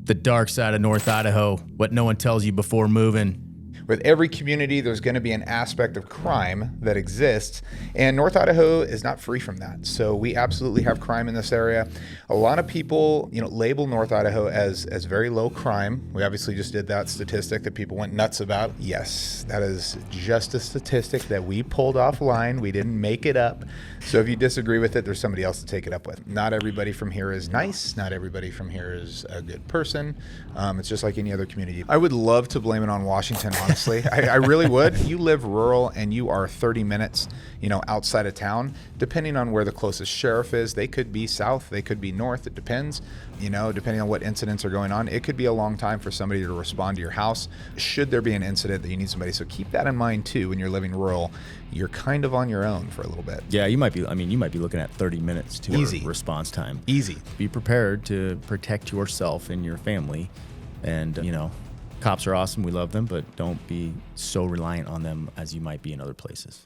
The dark side of North Idaho, what no one tells you before moving. With every community, there's going to be an aspect of crime that exists, and North Idaho is not free from that. So we absolutely have crime in this area. A lot of people, label North Idaho as very low crime. We obviously just did that statistic that people went nuts about. Yes, that is just a statistic that we pulled offline. We didn't make it up. So if you disagree with it, there's somebody else to take it up with. Not everybody from here is nice. Not everybody from here is a good person. It's just like any other community. I would love to blame it on Washington, honestly. I really would. You live rural and you are 30 minutes, outside of town, depending on where the closest sheriff is. They could be south, they could be north. It depends, depending on what incidents are going on. It could be a long time for somebody to respond to your house should there be an incident that you need somebody. So keep that in mind too. When you're living rural, you're kind of on your own for a little bit. Yeah, you might be looking at 30 minutes to Easy response time. Easy. Be prepared to protect yourself and your family. And, cops are awesome. We love them, but don't be so reliant on them as you might be in other places.